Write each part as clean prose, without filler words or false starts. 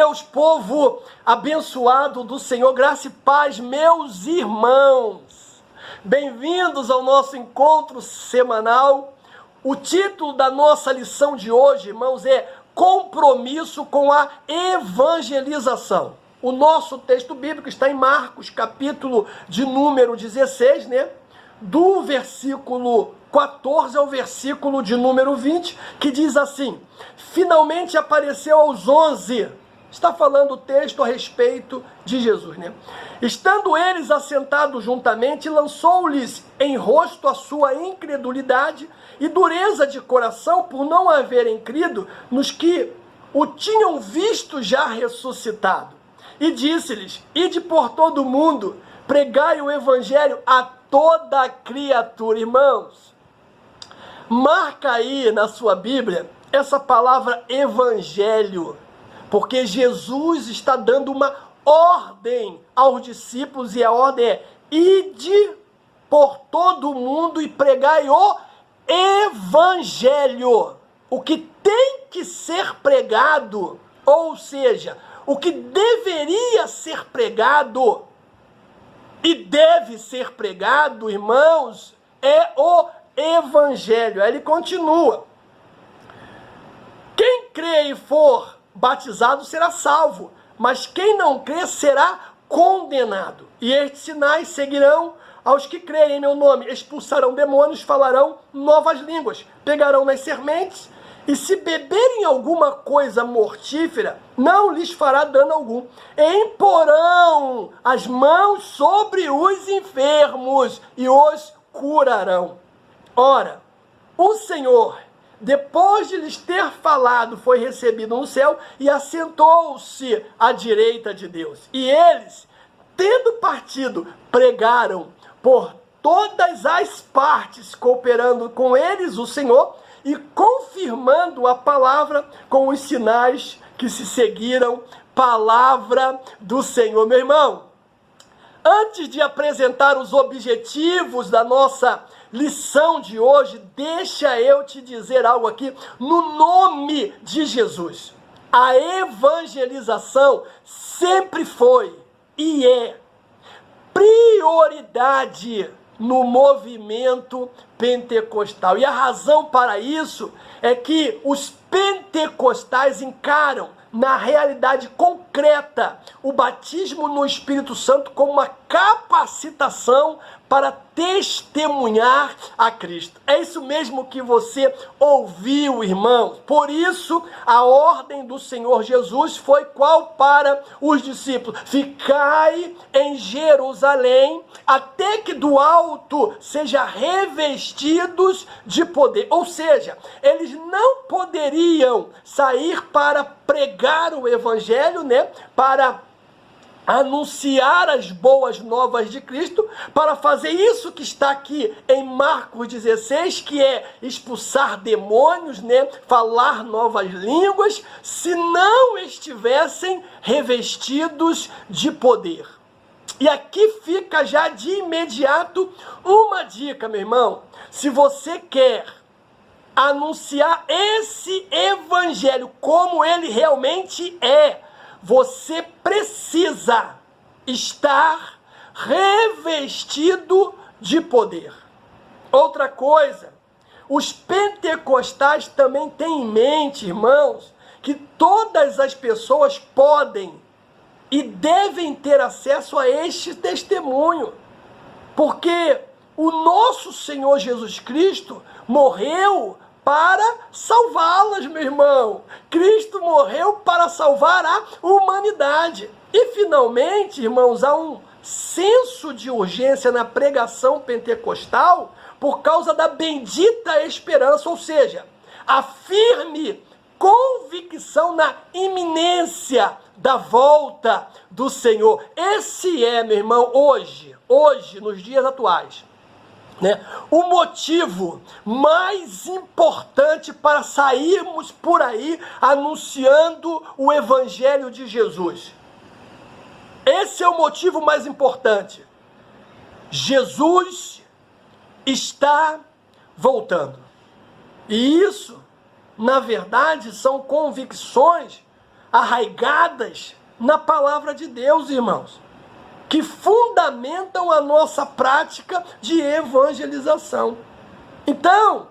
Deus, povo abençoado do Senhor, graça e paz, meus irmãos. Bem-vindos ao nosso encontro semanal. O título da nossa lição de hoje, irmãos, é Compromisso com a Evangelização. O nosso texto bíblico está em Marcos, capítulo de número 16, né? Do versículo 14 ao versículo de número 20, que diz assim: finalmente apareceu aos 11, está falando o texto a respeito de Jesus, né? Estando eles assentados juntamente, lançou-lhes em rosto a sua incredulidade e dureza de coração por não haverem crido nos que o tinham visto já ressuscitado. E disse-lhes: ide por todo o mundo, pregai o evangelho a toda criatura. Irmãos, marca aí na sua Bíblia essa palavra evangelho, porque Jesus está dando uma ordem aos discípulos, e a ordem é: ide por todo o mundo e pregai o evangelho. O que tem que ser pregado, ou seja, o que deveria ser pregado e deve ser pregado, irmãos, é o evangelho. Aí ele continua: quem crê e for batizado será salvo, mas quem não crê será condenado. E estes sinais seguirão aos que crerem em meu nome: expulsarão demônios, falarão novas línguas, pegarão nas sementes, e se beberem alguma coisa mortífera, não lhes fará dano algum. E imporão as mãos sobre os enfermos e os curarão. Ora, o Senhor, depois de lhes ter falado, foi recebido no céu e assentou-se à direita de Deus. E eles, tendo partido, pregaram por todas as partes, cooperando com eles o Senhor e confirmando a palavra com os sinais que se seguiram. Palavra do Senhor. Meu irmão, antes de apresentar os objetivos da nossa lição de hoje, deixa eu te dizer algo aqui no nome de Jesus. A evangelização sempre foi e é prioridade no movimento pentecostal. E a razão para isso é que os pentecostais encaram na realidade concreta o batismo no Espírito Santo como uma capacitação para testemunhar a Cristo. É isso mesmo que você ouviu, irmãos. Por isso, a ordem do Senhor Jesus foi qual para os discípulos? Ficai em Jerusalém até que do alto sejam revestidos de poder. Ou seja, eles não poderiam sair para pregar o evangelho, né? Para anunciar as boas novas de Cristo, para fazer isso que está aqui em Marcos 16, que é expulsar demônios, né? Falar novas línguas, se não estivessem revestidos de poder. E aqui fica já de imediato uma dica, meu irmão. Se você quer anunciar esse evangelho como ele realmente é, você precisa estar revestido de poder. Outra coisa, os pentecostais também têm em mente, irmãos, que todas as pessoas podem e devem ter acesso a este testemunho, porque o nosso Senhor Jesus Cristo morreu para salvá-las, meu irmão. Cristo morreu para salvar a humanidade. E finalmente, irmãos, há um senso de urgência na pregação pentecostal por causa da bendita esperança, ou seja, a firme convicção na iminência da volta do Senhor. Esse é, meu irmão, hoje, nos dias atuais, né, o motivo mais importante para sairmos por aí anunciando o evangelho de Jesus. Esse é o motivo mais importante. Jesus está voltando. E isso, na verdade, são convicções arraigadas na palavra de Deus, irmãos, que fundamentam a nossa prática de evangelização. Então,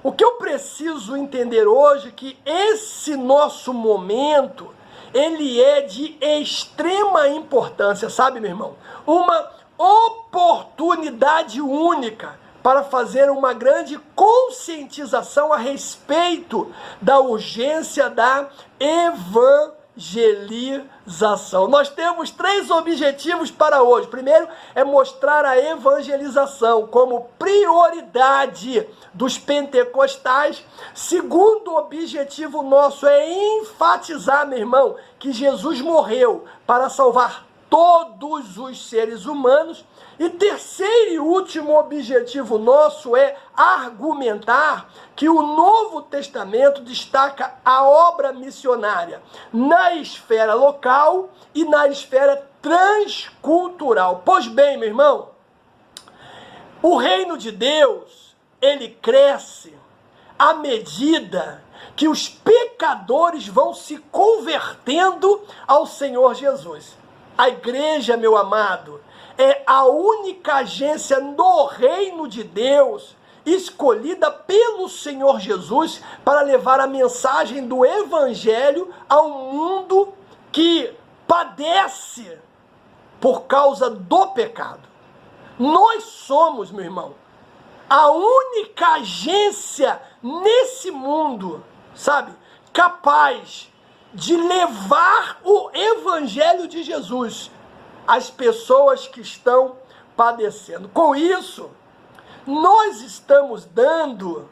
o que eu preciso entender hoje é que esse nosso momento, ele é de extrema importância, sabe, meu irmão? Uma oportunidade única para fazer uma grande conscientização a respeito da urgência da evangelização. Nós temos 3 objetivos para hoje. Primeiro é mostrar a evangelização como prioridade dos pentecostais. Segundo objetivo nosso é enfatizar, meu irmão, que Jesus morreu para salvar todos os seres humanos. E terceiro e último objetivo nosso é argumentar que o Novo Testamento destaca a obra missionária na esfera local e na esfera transcultural. Pois bem, meu irmão, o reino de Deus, ele cresce à medida que os pecadores vão se convertendo ao Senhor Jesus. A igreja, meu amado, é a única agência no reino de Deus escolhida pelo Senhor Jesus para levar a mensagem do Evangelho ao mundo que padece por causa do pecado. Nós somos, meu irmão, a única agência nesse mundo, sabe, capaz de levar o Evangelho de Jesus às pessoas que estão padecendo. Com isso, nós estamos dando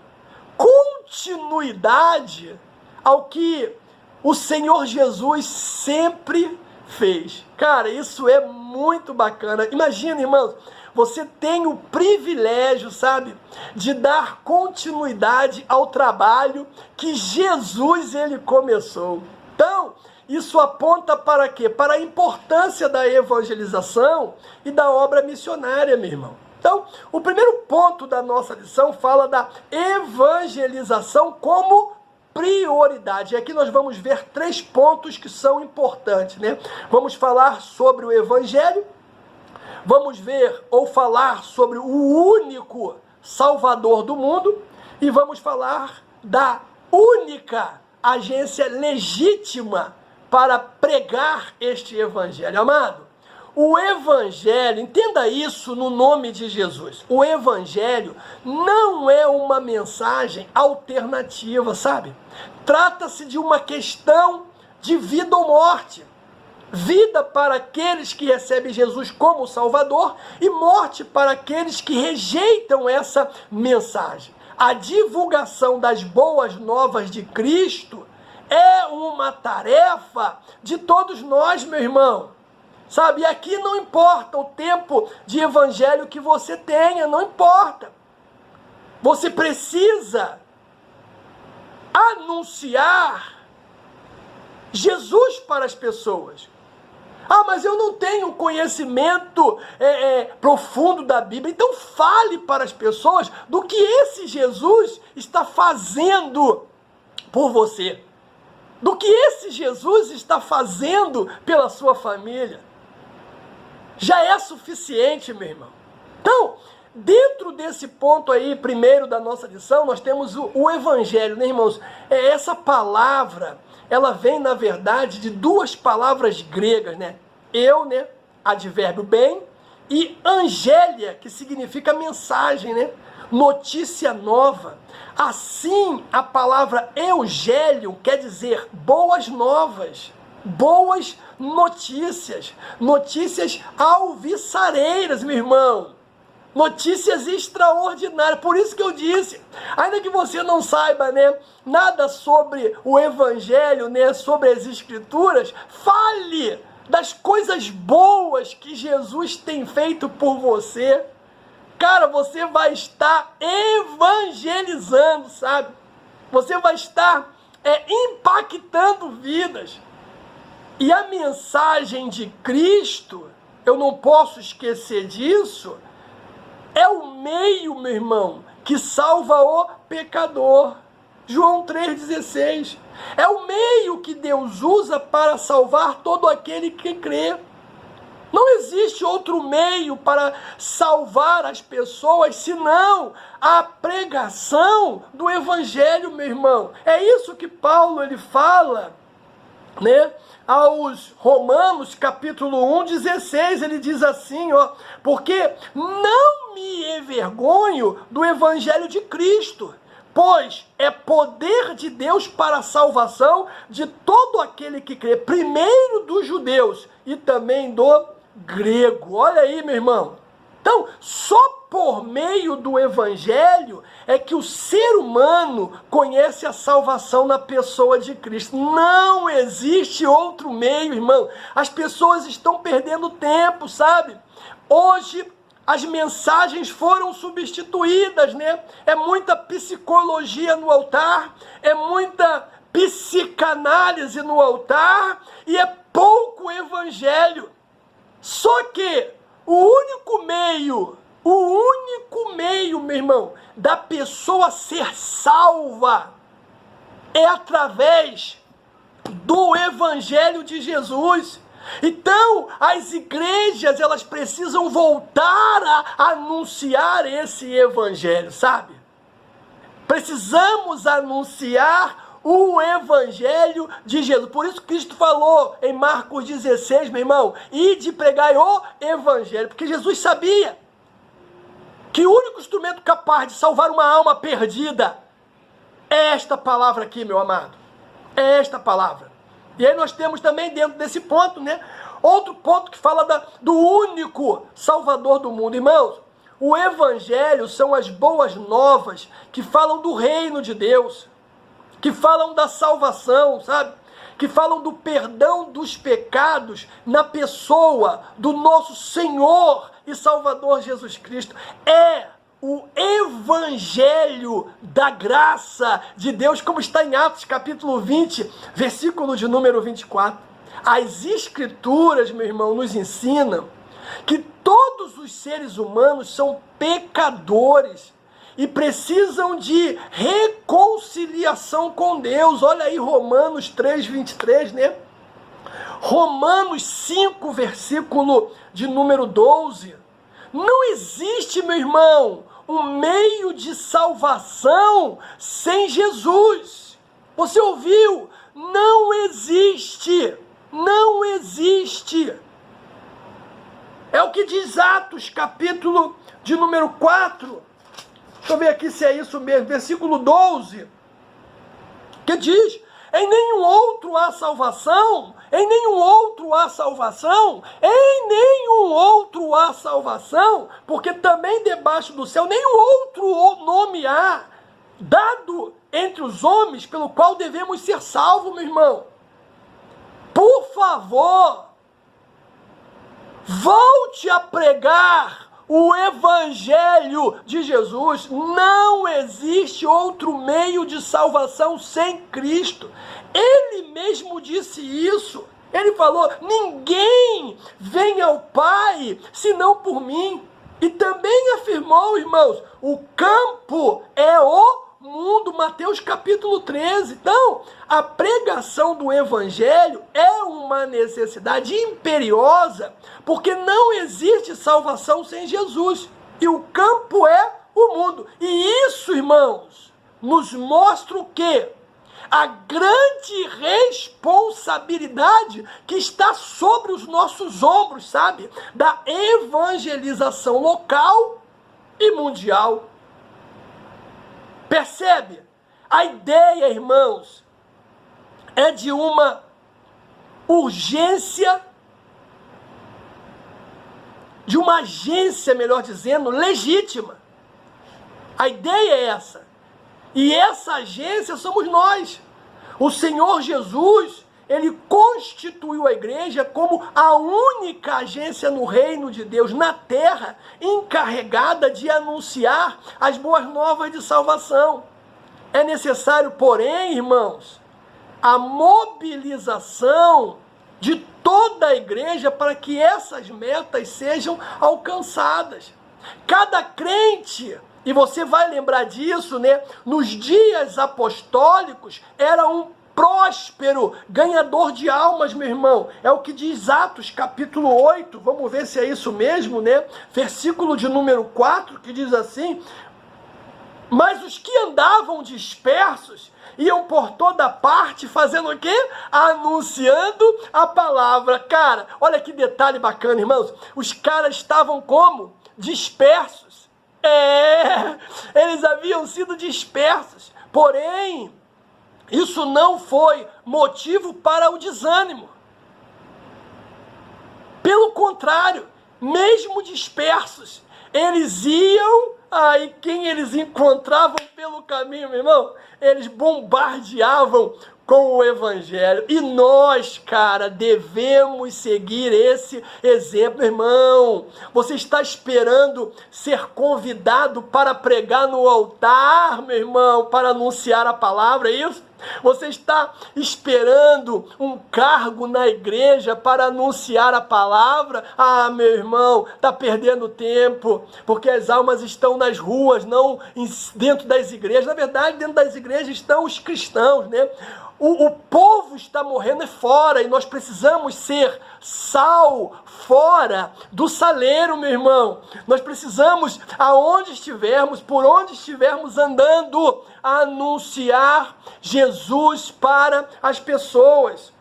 continuidade ao que o Senhor Jesus sempre fez. Cara, isso é muito bacana. Imagina, irmãos, você tem o privilégio, sabe, de dar continuidade ao trabalho que Jesus, ele começou. Então, isso aponta para quê? Para a importância da evangelização e da obra missionária, meu irmão. Então, o primeiro ponto da nossa lição fala da evangelização como prioridade. E aqui nós vamos ver 3 pontos que são importantes, né? Vamos falar sobre o Evangelho, vamos ver ou falar sobre o único Salvador do mundo e vamos falar da única agência legítima para pregar este Evangelho. Amado, o Evangelho, entenda isso no nome de Jesus, o Evangelho não é uma mensagem alternativa, sabe? Trata-se de uma questão de vida ou morte. Vida para aqueles que recebem Jesus como Salvador e morte para aqueles que rejeitam essa mensagem. A divulgação das boas novas de Cristo é uma tarefa de todos nós, meu irmão. Sabe, e aqui não importa o tempo de evangelho que você tenha, não importa. Você precisa anunciar Jesus para as pessoas. Ah, mas eu não tenho conhecimento profundo da Bíblia. Então fale para as pessoas do que esse Jesus está fazendo por você. Do que esse Jesus está fazendo pela sua família. Já é suficiente, meu irmão. Então, dentro desse ponto aí, primeiro da nossa lição, nós temos o Evangelho, né, irmãos? Essa palavra, ela vem, na verdade, de 2 palavras gregas, né? Né? Advérbio bem, e angélia, que significa mensagem, né? Notícia nova. Assim, a palavra eugélio quer dizer boas novas, boas notícias, notícias alvissareiras, meu irmão. Notícias extraordinárias. Por isso que eu disse, ainda que você não saiba, né, nada sobre o Evangelho, né, sobre as Escrituras, fale das coisas boas que Jesus tem feito por você. Cara, você vai estar evangelizando, sabe? Você vai estar impactando vidas. E a mensagem de Cristo, eu não posso esquecer disso, é o meio, meu irmão, que salva o pecador. João 3,16. É o meio que Deus usa para salvar todo aquele que crê. Não existe outro meio para salvar as pessoas senão a pregação do Evangelho, meu irmão. É isso que Paulo ele fala, né? Aos Romanos, capítulo 1,16, ele diz assim, ó, porque não me envergonho do Evangelho de Cristo, pois é poder de Deus para a salvação de todo aquele que crê, primeiro dos judeus e também do grego. Olha aí, meu irmão. Então, só por meio do Evangelho é que o ser humano conhece a salvação na pessoa de Cristo. Não existe outro meio, irmão. As pessoas estão perdendo tempo, sabe? Hoje, as mensagens foram substituídas, né? É muita psicologia no altar, é muita psicanálise no altar e é pouco evangelho. Só que o único meio, meu irmão, da pessoa ser salva é através do Evangelho de Jesus. Então, as igrejas, elas precisam voltar a anunciar esse Evangelho, sabe? Precisamos anunciar o Evangelho de Jesus. Por isso Cristo falou em Marcos 16, meu irmão, ide pregai o Evangelho, porque Jesus sabia que o único instrumento capaz de salvar uma alma perdida é esta palavra aqui, meu amado. É esta palavra. E aí nós temos também dentro desse ponto, né, outro ponto que fala do único Salvador do mundo. Irmãos, o Evangelho são as boas novas que falam do reino de Deus, que falam da salvação, sabe? Que falam do perdão dos pecados na pessoa do nosso Senhor e Salvador Jesus Cristo. É o Evangelho da graça de Deus, como está em Atos capítulo 20, versículo de número 24. As Escrituras, meu irmão, nos ensinam que todos os seres humanos são pecadores e precisam de reconciliação com Deus. Olha aí Romanos 3, 23, né? Romanos 5, versículo de número 12. Não existe, meu irmão, um meio de salvação sem Jesus. Você ouviu? Não existe. Não existe. É o que diz Atos, capítulo de número 4. Deixa eu ver aqui se é isso mesmo. Versículo 12. Que diz: em nenhum outro há salvação, em nenhum outro há salvação, em nenhum outro há salvação, porque também debaixo do céu nenhum outro nome há dado entre os homens pelo qual devemos ser salvos, meu irmão. Por favor, volte a pregar o Evangelho de Jesus. Não existe outro meio de salvação sem Cristo. Ele mesmo disse isso. Ele falou: ninguém vem ao Pai senão por mim. E também afirmou, irmãos, o campo é o mundo, Mateus capítulo 13. Então, a pregação do Evangelho é uma necessidade imperiosa, porque não existe salvação sem Jesus. E o campo é o mundo. E isso, irmãos, nos mostra o quê? A grande responsabilidade que está sobre os nossos ombros, sabe? Da evangelização local e mundial. Percebe? A ideia, irmãos, é de uma urgência, de uma agência, melhor dizendo, legítima. A ideia é essa. E essa agência somos nós. O Senhor Jesus, ele constituiu a igreja como a única agência no reino de Deus, na terra, encarregada de anunciar as boas novas de salvação. É necessário, porém, irmãos, a mobilização de toda a igreja para que essas metas sejam alcançadas. Cada crente E você vai lembrar disso, né? Nos dias apostólicos, era um próspero, ganhador de almas, meu irmão. É o que diz Atos, capítulo 8. Vamos ver se é isso mesmo, né? Versículo de número 4, que diz assim: mas os que andavam dispersos iam por toda parte fazendo o quê? Anunciando a palavra. Cara, olha que detalhe bacana, irmãos. Os caras estavam como? Dispersos. Eles haviam sido dispersos. Porém, isso não foi motivo para o desânimo. Pelo contrário, mesmo dispersos, eles iam, aí quem eles encontravam pelo caminho, meu irmão, eles bombardeavam com o evangelho. E nós, cara, devemos seguir esse exemplo, irmão. Você está esperando ser convidado para pregar no altar, meu irmão, para anunciar a palavra, é isso? Você está esperando um cargo na igreja para anunciar a palavra? Ah, meu irmão, está perdendo tempo, porque as almas estão nas ruas, não dentro das igrejas. Na verdade, dentro das igrejas estão os cristãos, né? O povo está morrendo fora e nós precisamos ser sal fora do saleiro, meu irmão. Nós precisamos, aonde estivermos, por onde estivermos andando, anunciar Jesus para as pessoas.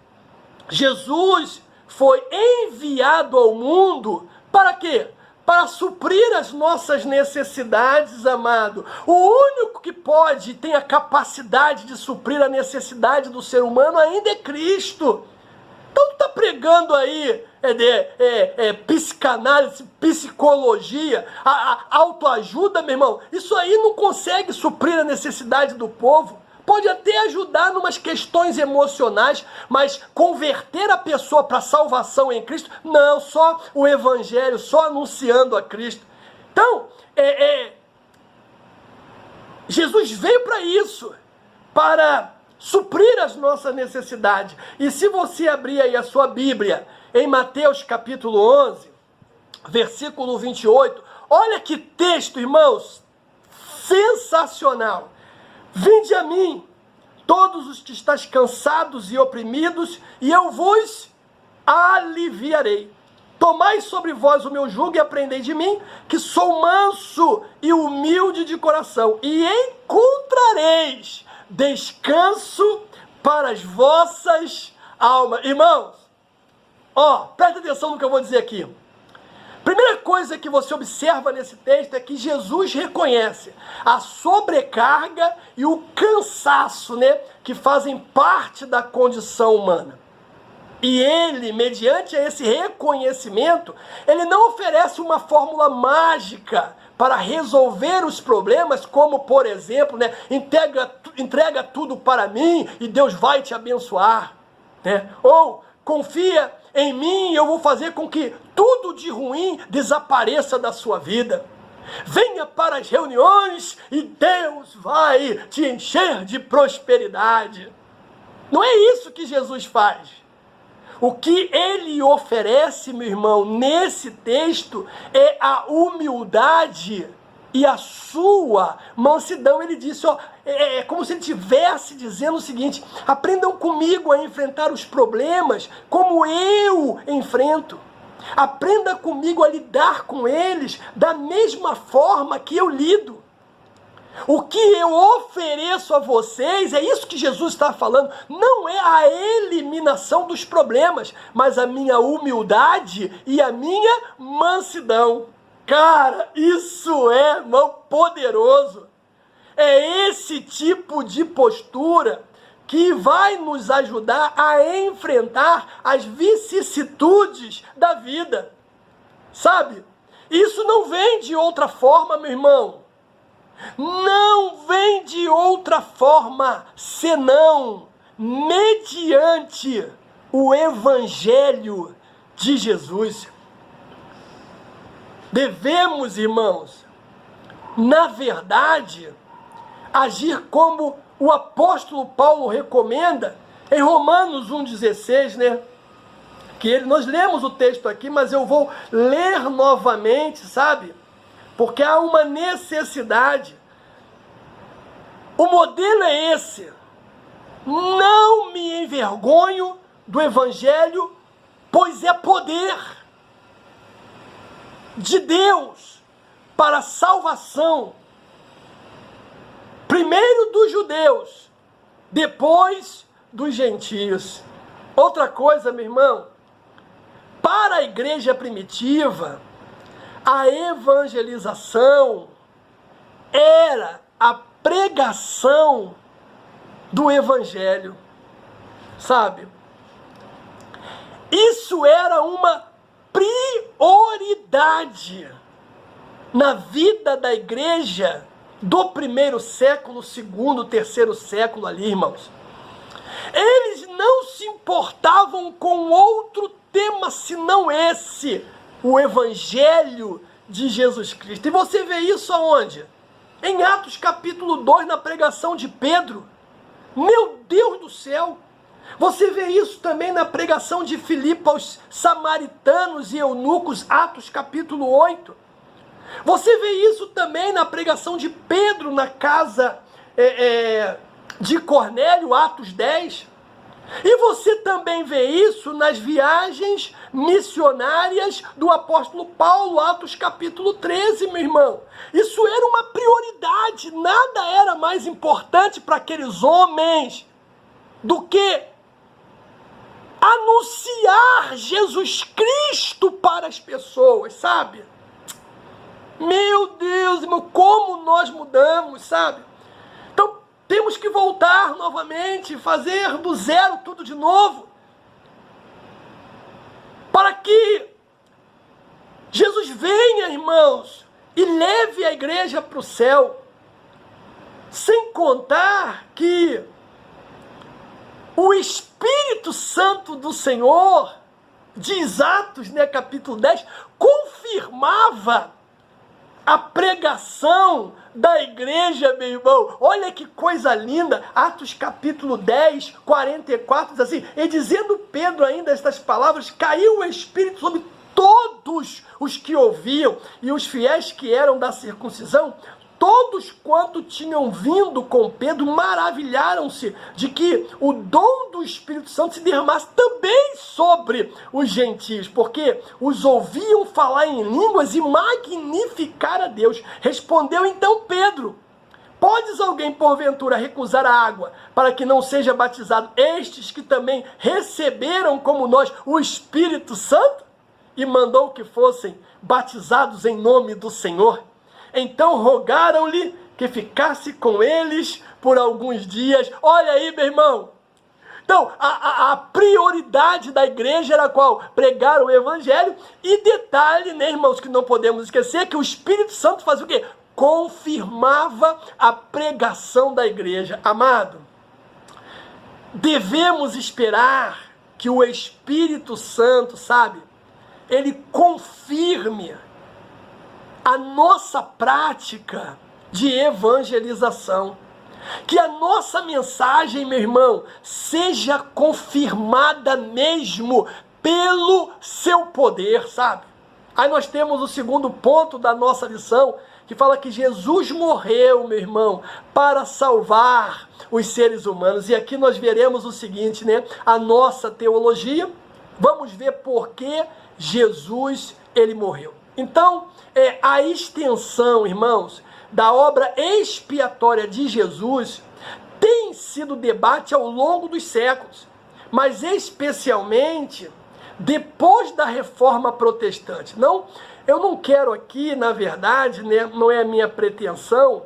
Jesus foi enviado ao mundo para quê? Para suprir as nossas necessidades, amado. O único que pode, tem a capacidade de suprir a necessidade do ser humano ainda é Cristo. Então tu está pregando aí psicanálise, psicologia, a autoajuda, meu irmão. Isso aí não consegue suprir a necessidade do povo. Pode até ajudar em umas questões emocionais, mas converter a pessoa para a salvação em Cristo, não, só o evangelho, só anunciando a Cristo. Então, Jesus veio para isso, para suprir as nossas necessidades. E se você abrir aí a sua Bíblia, em Mateus capítulo 11, versículo 28, olha que texto, irmãos, sensacional. Vinde a mim, todos os que estáis cansados e oprimidos, e eu vos aliviarei. Tomai sobre vós o meu jugo e aprendei de mim, que sou manso e humilde de coração, e encontrareis descanso para as vossas almas. Irmãos, presta atenção no que eu vou dizer aqui. Primeira coisa que você observa nesse texto é que Jesus reconhece a sobrecarga e o cansaço, né, que fazem parte da condição humana. E ele, mediante esse reconhecimento, ele não oferece uma fórmula mágica para resolver os problemas, como, por exemplo, né, entrega tudo para mim e Deus vai te abençoar, né? Ou confia em mim e eu vou fazer com que tudo de ruim desapareça da sua vida. Venha para as reuniões e Deus vai te encher de prosperidade. Não é isso que Jesus faz. O que ele oferece, meu irmão, nesse texto é a humildade e a sua mansidão. Ele disse, é como se ele estivesse dizendo o seguinte: aprendam comigo a enfrentar os problemas como eu enfrento. Aprenda comigo a lidar com eles da mesma forma que eu lido. O que eu ofereço a vocês, é isso que Jesus está falando, não é a eliminação dos problemas, mas a minha humildade e a minha mansidão. Cara, isso é, irmão, poderoso. É esse tipo de postura que vai nos ajudar a enfrentar as vicissitudes da vida. Sabe? Isso não vem de outra forma, meu irmão. Não vem de outra forma, senão mediante o Evangelho de Jesus. Devemos, irmãos, na verdade, agir como o apóstolo Paulo recomenda em Romanos 1,16, né? Nós lemos o texto aqui, mas eu vou ler novamente, sabe? porque há uma necessidade. O modelo é esse. Não me envergonho do Evangelho, pois é poder de Deus para a salvação, primeiro dos judeus, depois dos gentios. Outra coisa, meu irmão, para a igreja primitiva, a evangelização era a pregação do Evangelho, sabe? Isso era uma prioridade na vida da igreja do primeiro século, segundo, terceiro século ali, irmãos. Eles não se importavam com outro tema senão esse, o Evangelho de Jesus Cristo. E você vê isso aonde? Em Atos capítulo 2, na pregação de Pedro. Meu Deus do céu! Você vê isso também na pregação de Filipe aos samaritanos e eunucos, Atos capítulo 8. Você vê isso também na pregação de Pedro na casa de Cornélio, Atos 10. E você também vê isso nas viagens missionárias do apóstolo Paulo, Atos capítulo 13, meu irmão. Isso era uma prioridade, nada era mais importante para aqueles homens do que anunciar Jesus Cristo para as pessoas, sabe? Meu Deus, irmão, como nós mudamos, sabe? Então, temos que voltar novamente, fazer do zero tudo de novo, para que Jesus venha, irmãos, e leve a igreja para o céu. Sem contar que o Espírito Santo do Senhor, diz Atos, capítulo 10, confirmava a pregação da igreja, meu irmão. Olha que coisa linda. Atos capítulo 10, 44, diz assim: e dizendo Pedro ainda estas palavras, caiu o Espírito sobre todos os que ouviam, e os fiéis que eram da circuncisão, todos quanto tinham vindo com Pedro, maravilharam-se de que o dom do Espírito Santo se derramasse também sobre os gentios, porque os ouviam falar em línguas e magnificar a Deus. Respondeu então Pedro: podes alguém porventura recusar a água para que não seja batizado estes que também receberam como nós o Espírito Santo? E mandou que fossem batizados em nome do Senhor. Então rogaram-lhe que ficasse com eles por alguns dias. Olha aí, meu irmão. Então, a prioridade da igreja era qual? Pregar o Evangelho. E detalhe, irmãos, que não podemos esquecer, que o Espírito Santo fazia o quê? Confirmava a pregação da igreja. Amado, devemos esperar que o Espírito Santo, sabe, ele confirme a nossa prática de evangelização. Que a nossa mensagem, meu irmão, seja confirmada mesmo pelo seu poder, sabe? Aí nós temos o segundo ponto da nossa lição, que fala que Jesus morreu, meu irmão, para salvar os seres humanos. E aqui nós veremos o seguinte, a nossa teologia. Vamos ver por que Jesus, ele morreu. Então, a extensão, irmãos, da obra expiatória de Jesus tem sido debate ao longo dos séculos, mas especialmente depois da Reforma Protestante. Eu não quero aqui, na verdade, não é a minha pretensão,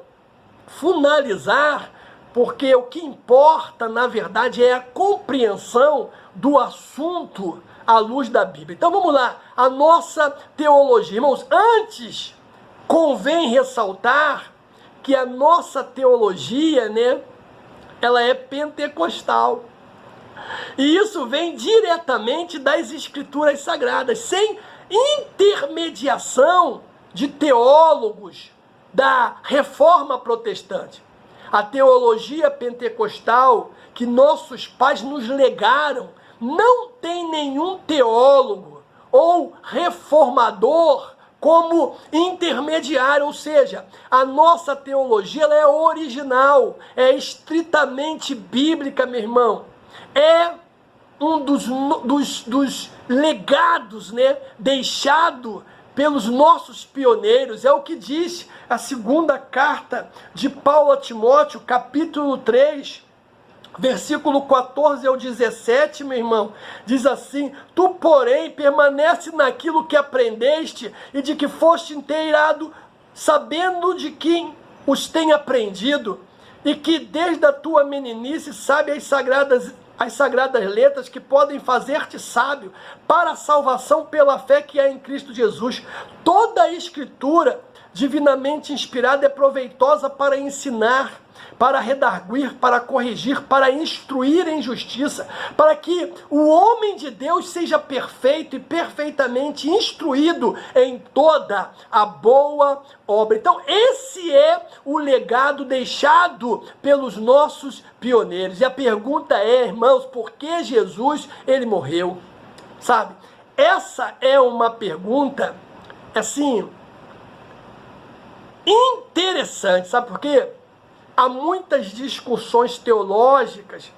finalizar, porque o que importa, na verdade, é a compreensão do assunto à luz da Bíblia. Então vamos lá, a nossa teologia. Irmãos, antes convém ressaltar que a nossa teologia, ela é pentecostal. E isso vem diretamente das Escrituras Sagradas, sem intermediação de teólogos da Reforma Protestante. A teologia pentecostal que nossos pais nos legaram não tem nenhum teólogo ou reformador como intermediário, ou seja, a nossa teologia ela é original, é estritamente bíblica, meu irmão. É um dos legados, né, deixado pelos nossos pioneiros, é o que diz a segunda carta de Paulo a Timóteo, capítulo 3, versículo 14 ao 17, meu irmão, diz assim: tu, porém, permanece naquilo que aprendeste e de que foste inteirado, sabendo de quem os tem aprendido, e que desde a tua meninice sabe as sagradas letras que podem fazer-te sábio para a salvação pela fé que é em Cristo Jesus. Toda a Escritura divinamente inspirada é proveitosa para ensinar, para redarguir, para corrigir, para instruir em justiça, para que o homem de Deus seja perfeito e perfeitamente instruído em toda a boa obra. Então, esse é o legado deixado pelos nossos pioneiros. E a pergunta é, irmãos, por que Jesus, ele morreu? Sabe? Essa é uma pergunta, assim, interessante, sabe por quê? Há muitas discussões teológicas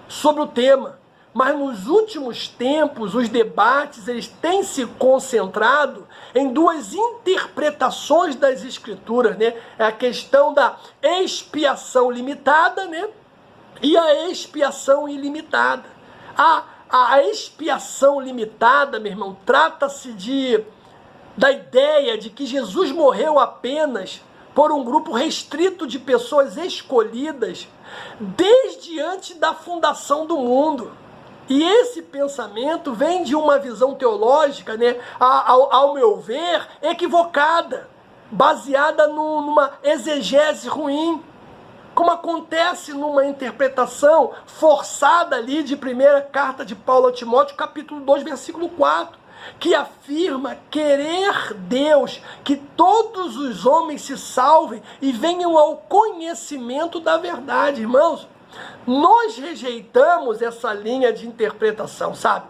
sobre o tema, mas nos últimos tempos os debates eles têm se concentrado em duas interpretações das Escrituras, né? É a questão da expiação limitada, né? E a expiação ilimitada. A expiação limitada, meu irmão, trata-se da ideia de que Jesus morreu apenas por um grupo restrito de pessoas escolhidas desde antes da fundação do mundo. E esse pensamento vem de uma visão teológica, né, ao meu ver, equivocada, baseada numa exegese ruim, como acontece numa interpretação forçada ali de primeira carta de Paulo a Timóteo, capítulo 2, versículo 4. Que afirma querer Deus que todos os homens se salvem e venham ao conhecimento da verdade. Irmãos, nós rejeitamos essa linha de interpretação, sabe?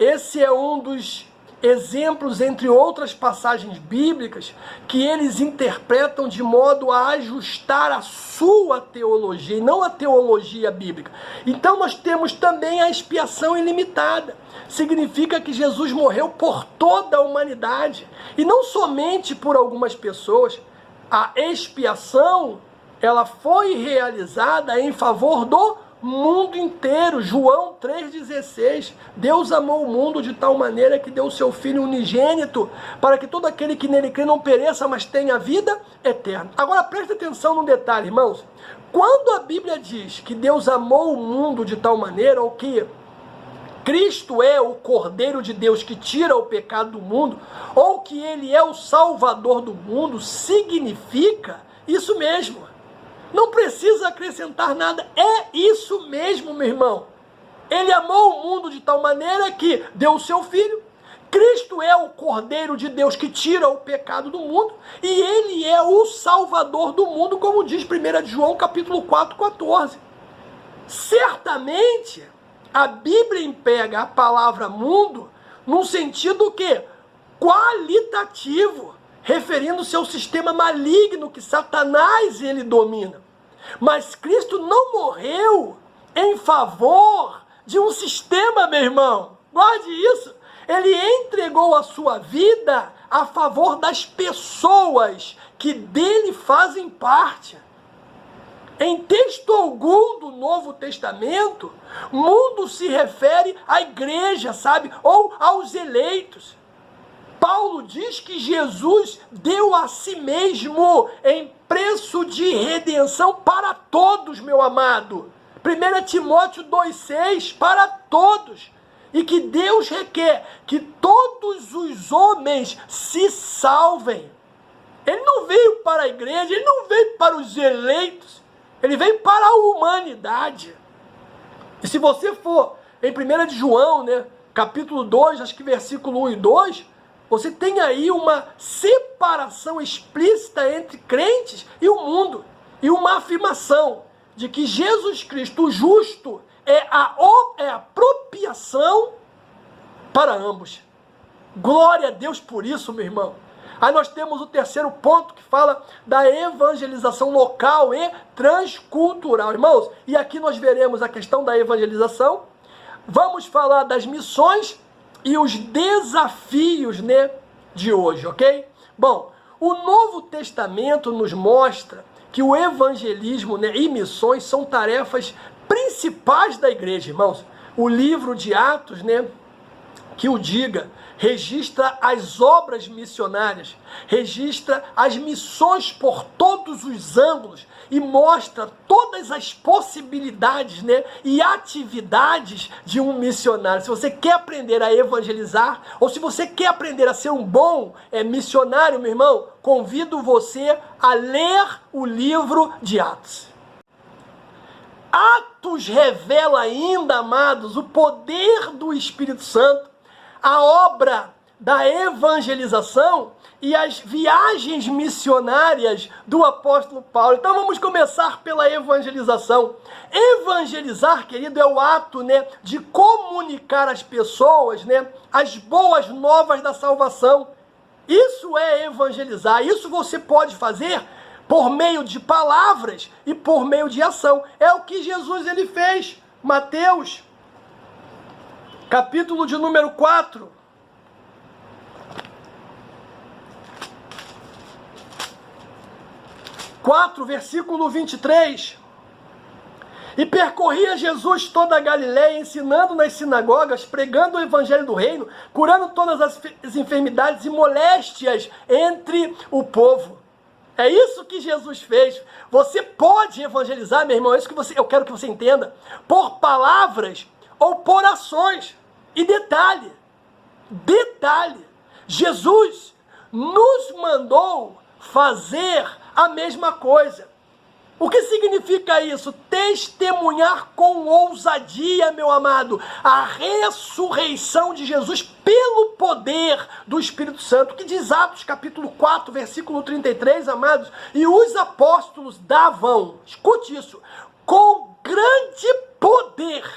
Esse é um dos exemplos, entre outras passagens bíblicas, que eles interpretam de modo a ajustar a sua teologia, e não a teologia bíblica. Então nós temos também a expiação ilimitada. Significa que Jesus morreu por toda a humanidade, e não somente por algumas pessoas. A expiação, ela foi realizada em favor do mundo inteiro. João 3,16. Deus amou o mundo de tal maneira que deu o seu Filho unigênito, para que todo aquele que nele crê não pereça, mas tenha vida eterna. Agora preste atenção num detalhe, irmãos. Quando a Bíblia diz que Deus amou o mundo de tal maneira, ou que Cristo é o Cordeiro de Deus que tira o pecado do mundo, ou que Ele é o Salvador do mundo, significa isso mesmo. Não precisa acrescentar nada. É isso mesmo, meu irmão. Ele amou o mundo de tal maneira que deu o seu Filho. Cristo é o Cordeiro de Deus que tira o pecado do mundo. E Ele é o Salvador do mundo, como diz 1 João capítulo 4, 14. Certamente, a Bíblia emprega a palavra mundo num sentido que qualitativo, referindo-se ao sistema maligno que Satanás ele domina. Mas Cristo não morreu em favor de um sistema, meu irmão. Guarde isso. Ele entregou a sua vida a favor das pessoas que dele fazem parte. Em texto algum do Novo Testamento, mundo se refere à igreja, sabe? Ou aos eleitos. Paulo diz que Jesus deu a si mesmo em preço de redenção para todos, meu amado. 1 Timóteo 2,6, para todos. E que Deus requer que todos os homens se salvem. Ele não veio para a igreja, ele não veio para os eleitos. Ele veio para a humanidade. E se você for em 1 João, né, capítulo 2, acho que versículo 1 e 2, você tem aí uma separação explícita entre crentes e o mundo. E uma afirmação de que Jesus Cristo, o justo, é a propiação para ambos. Glória a Deus por isso, meu irmão. Aí nós temos o terceiro ponto que fala da evangelização local e transcultural. Irmãos, e aqui nós veremos a questão da evangelização, vamos falar das missões e os desafios, né, de hoje, ok? Bom, o Novo Testamento nos mostra que o evangelismo, né, e missões são tarefas principais da igreja, irmãos. O livro de Atos, né, que o diga, registra as obras missionárias, registra as missões por todos os ângulos e mostra todas as possibilidades, né, e atividades de um missionário. Se você quer aprender a evangelizar, ou se você quer aprender a ser um bom missionário, meu irmão, convido você a ler o livro de Atos. Atos revela ainda, amados, o poder do Espírito Santo, a obra da evangelização e as viagens missionárias do apóstolo Paulo. Então vamos começar pela evangelização. Evangelizar, querido, é o ato, né, de comunicar às pessoas, né, as boas novas da salvação. Isso é evangelizar. Isso você pode fazer por meio de palavras e por meio de ação. É o que Jesus ele fez. Mateus, capítulo de número 4. Versículo 23. E percorria Jesus toda a Galiléia, ensinando nas sinagogas, pregando o evangelho do reino, curando todas as enfermidades e moléstias entre o povo. É isso que Jesus fez. Você pode evangelizar, meu irmão, é isso que eu quero que você entenda, por palavras ou por ações. E detalhe, Jesus nos mandou fazer a mesma coisa. O que significa isso? Testemunhar com ousadia, meu amado, a ressurreição de Jesus pelo poder do Espírito Santo, que diz Atos capítulo 4, versículo 33, amados, e os apóstolos davam, escute isso, com grande poder,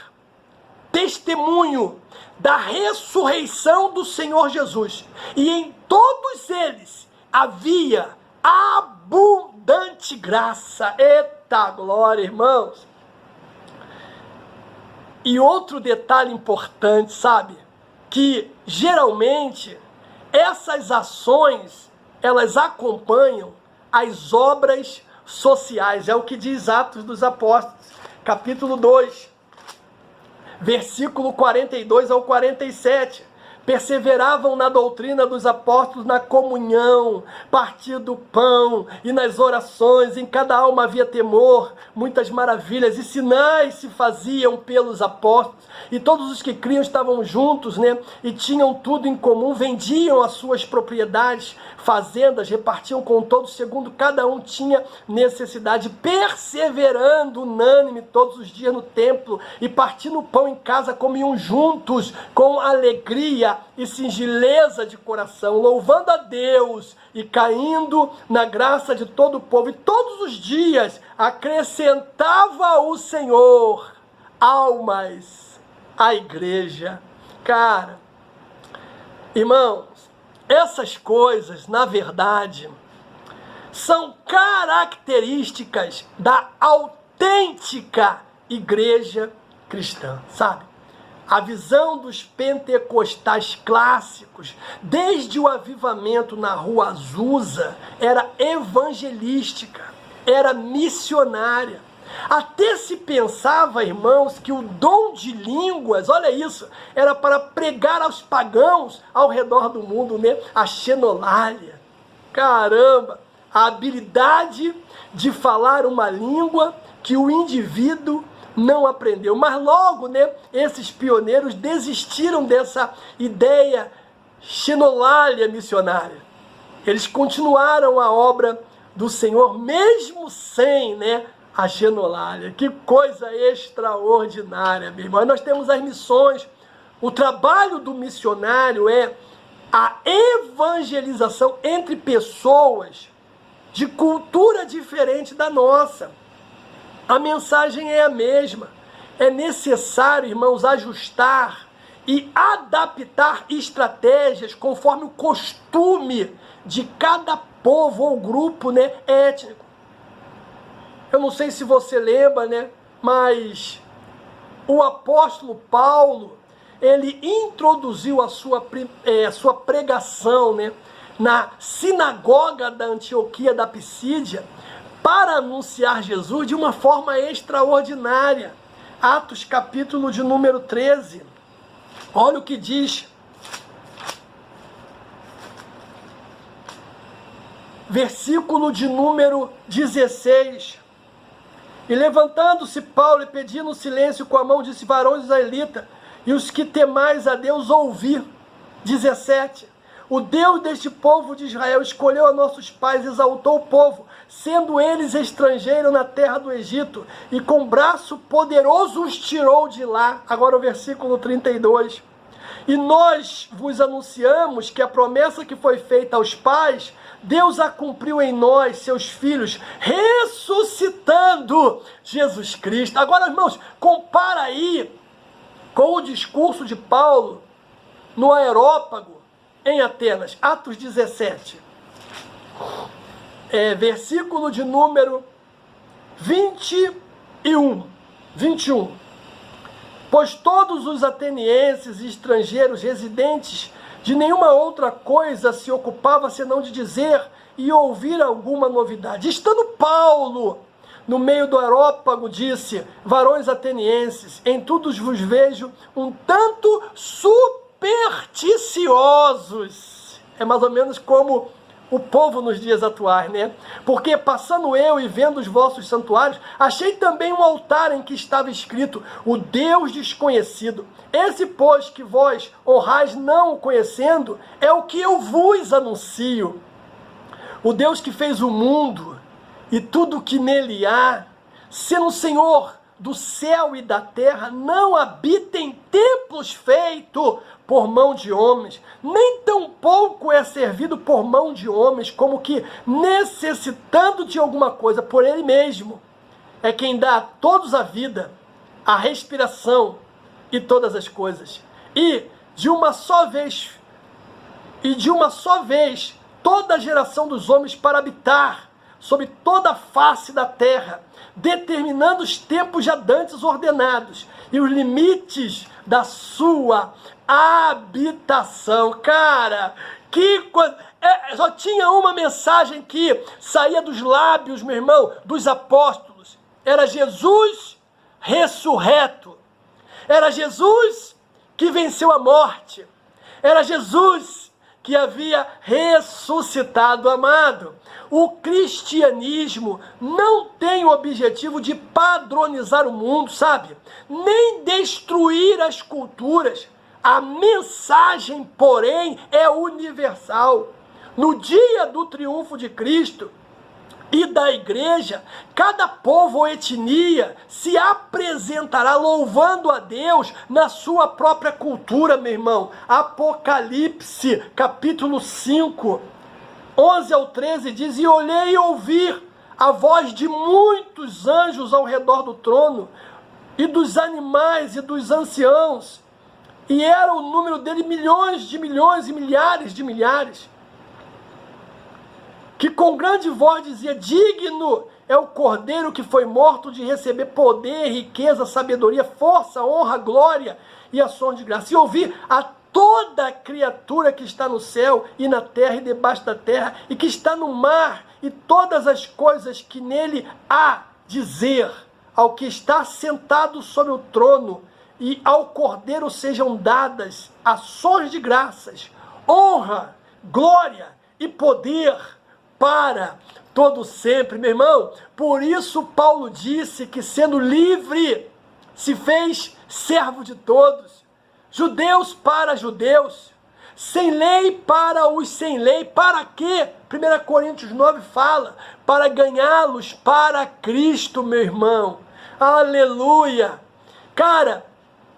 testemunho da ressurreição do Senhor Jesus. E em todos eles havia abundante graça. Eita glória, irmãos. E outro detalhe importante, sabe? Que geralmente essas ações, elas acompanham as obras sociais. É o que diz Atos dos Apóstolos, capítulo 2. Versículo 42 ao 47. Perseveravam na doutrina dos apóstolos, na comunhão, partir do pão e nas orações. Em cada alma havia temor, muitas maravilhas e sinais se faziam pelos apóstolos. E todos os que criam estavam juntos, né? E tinham tudo em comum, vendiam as suas propriedades, fazendas, repartiam com todos, segundo cada um tinha necessidade, perseverando unânime todos os dias no templo e partindo o pão em casa, comiam juntos com alegria e singeleza de coração, louvando a Deus e caindo na graça de todo o povo. E todos os dias acrescentava o Senhor almas à igreja. Cara, irmãos, essas coisas, na verdade, são características da autêntica igreja cristã, sabe? A visão dos pentecostais clássicos, desde o avivamento na Rua Azusa, era evangelística, era missionária. Até se pensava, irmãos, que o dom de línguas, olha isso, era para pregar aos pagãos ao redor do mundo, né? A xenolalia. Caramba! A habilidade de falar uma língua que o indivíduo não aprendeu. Mas logo, né, esses pioneiros desistiram dessa ideia xenolalia missionária. Eles continuaram a obra do Senhor, mesmo sem, né, a xenolalia. Que coisa extraordinária, meu irmão. Nós temos as missões. O trabalho do missionário é a evangelização entre pessoas de cultura diferente da nossa. A mensagem é a mesma. É necessário, irmãos, ajustar e adaptar estratégias conforme o costume de cada povo ou grupo, né, étnico. Eu não sei se você lembra, né, mas o apóstolo Paulo, ele introduziu a sua pregação, né, na sinagoga da Antioquia da Pisídia para anunciar Jesus de uma forma extraordinária. Atos capítulo de número 13. Olha o que diz. Versículo de número 16. E levantando-se Paulo e pedindo silêncio com a mão, disse: varões israelitas, e os que temais a Deus ouvir. 17. O Deus deste povo de Israel escolheu a nossos pais, exaltou o povo, sendo eles estrangeiros na terra do Egito, e com braço poderoso os tirou de lá. Agora o versículo 32. E nós vos anunciamos que a promessa que foi feita aos pais, Deus a cumpriu em nós, seus filhos, ressuscitando Jesus Cristo. Agora, irmãos, compara aí com o discurso de Paulo no Areópago, em Atenas, Atos 17, versículo de número 21. Pois todos os atenienses e estrangeiros residentes de nenhuma outra coisa se ocupava senão de dizer e ouvir alguma novidade. Estando Paulo no meio do Areópago, disse: varões atenienses, em tudo vos vejo um tanto supersticiosos. É mais ou menos como o povo nos dias atuais, né? Porque passando eu e vendo os vossos santuários, achei também um altar em que estava escrito: o Deus desconhecido. Esse, pois, que vós honrais não o conhecendo, é o que eu vos anuncio. O Deus que fez o mundo e tudo o que nele há, sendo o Senhor do céu e da terra, não habita em templos feitos por mão de homens, nem tampouco é servido por mão de homens, como que necessitando de alguma coisa por ele mesmo. É quem dá a todos a vida, a respiração e todas as coisas. E de uma só vez toda a geração dos homens para habitar sobre toda a face da terra, determinando os tempos já dantes ordenados e os limites da sua habitação. Cara, que coisa! Só tinha uma mensagem que saía dos lábios, meu irmão, dos apóstolos. Era Jesus ressurreto. Era Jesus que venceu a morte. Era Jesus que havia ressuscitado, amado. O cristianismo não tem o objetivo de padronizar o mundo, sabe? Nem destruir as culturas. A mensagem, porém, é universal. No dia do triunfo de Cristo e da igreja, cada povo ou etnia se apresentará louvando a Deus na sua própria cultura, meu irmão. Apocalipse, capítulo 5, 11 ao 13, diz: e olhei e ouvi a voz de muitos anjos ao redor do trono, e dos animais e dos anciãos, e era o número dele milhões de milhões e milhares de milhares, que com grande voz dizia: digno é o Cordeiro que foi morto de receber poder, riqueza, sabedoria, força, honra, glória e ações de graça. E ouvi a toda criatura que está no céu e na terra e debaixo da terra, e que está no mar, e todas as coisas que nele há, dizer ao que está sentado sobre o trono e ao Cordeiro sejam dadas ações de graças, honra, glória e poder para todo sempre, meu irmão. Por isso Paulo disse que, sendo livre, se fez servo de todos, judeus para judeus, sem lei para os sem lei. Para quê? 1 Coríntios 9 fala: para ganhá-los para Cristo, meu irmão. Aleluia! Cara,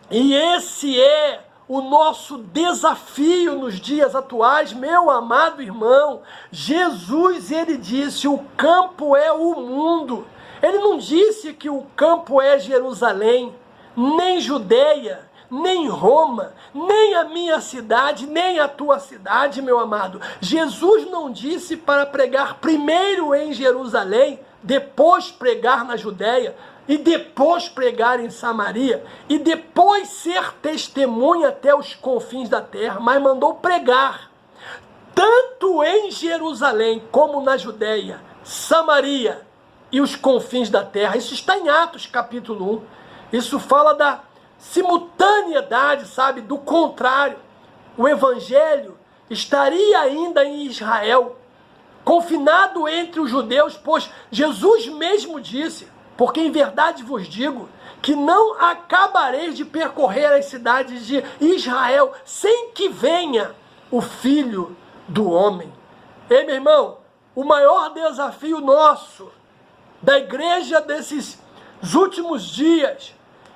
e esse é o nosso desafio nos dias atuais, meu amado irmão. Jesus, ele disse: o campo é o mundo. Ele não disse que o campo é Jerusalém, nem Judeia, nem Roma, nem a minha cidade, nem a tua cidade, meu amado. Jesus não disse para pregar primeiro em Jerusalém, depois pregar na Judéia, e depois pregar em Samaria, e depois ser testemunha até os confins da terra, mas mandou pregar, tanto em Jerusalém como na Judéia, Samaria e os confins da terra. Isso está em Atos capítulo 1. Isso fala da simultaneidade, sabe? Do contrário. O evangelho estaria ainda em Israel, confinado entre os judeus, pois Jesus mesmo disse: porque em verdade vos digo, que não acabareis de percorrer as cidades de Israel, sem que venha o Filho do Homem. Ei, meu irmão, o maior desafio nosso, da igreja desses últimos dias,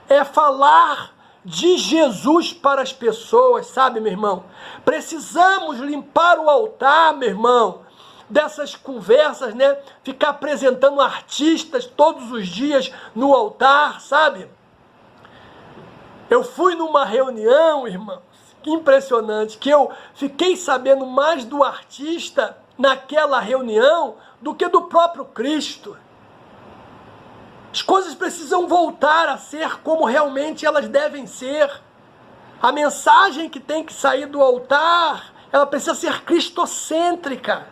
é falar de Jesus para as pessoas, sabe, meu irmão? Precisamos limpar o altar, meu irmão, dessas conversas, né? Ficar apresentando artistas todos os dias no altar, sabe? Eu fui numa reunião, irmãos, que impressionante, que eu fiquei sabendo mais do artista naquela reunião do que do próprio Cristo. As coisas precisam voltar a ser como realmente elas devem ser. A mensagem que tem que sair do altar, ela precisa ser cristocêntrica.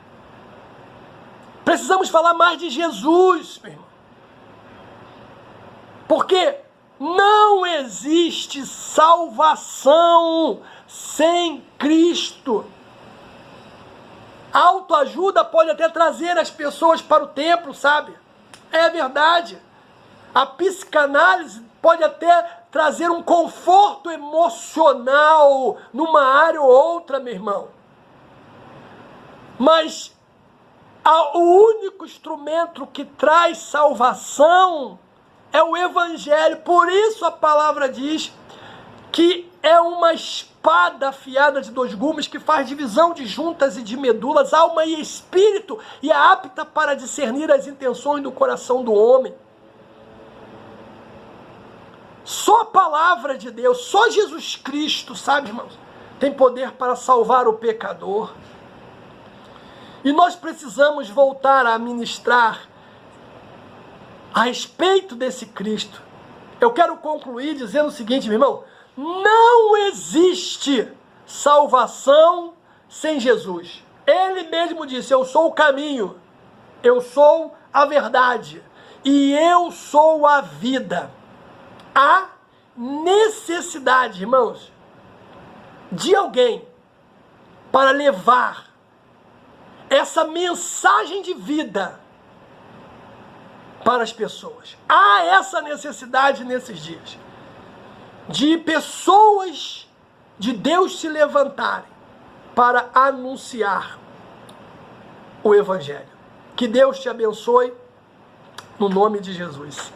Precisamos falar mais de Jesus, meu irmão. Porque não existe salvação sem Cristo. A autoajuda pode até trazer as pessoas para o templo, sabe? É verdade. A psicanálise pode até trazer um conforto emocional numa área ou outra, meu irmão. Mas o único instrumento que traz salvação é o Evangelho. Por isso a palavra diz que é uma espada afiada de 2 gumes que faz divisão de juntas e de medulas, alma e espírito, e é apta para discernir as intenções do coração do homem. Só a palavra de Deus, só Jesus Cristo, sabe, irmãos, tem poder para salvar o pecador. E nós precisamos voltar a ministrar a respeito desse Cristo. Eu quero concluir dizendo o seguinte, meu irmão: não existe salvação sem Jesus. Ele mesmo disse: eu sou o caminho, eu sou a verdade e eu sou a vida. Há necessidade, irmãos, de alguém para levar essa mensagem de vida para as pessoas. Há essa necessidade nesses dias de pessoas de Deus se levantarem para anunciar o Evangelho. Que Deus te abençoe, no nome de Jesus.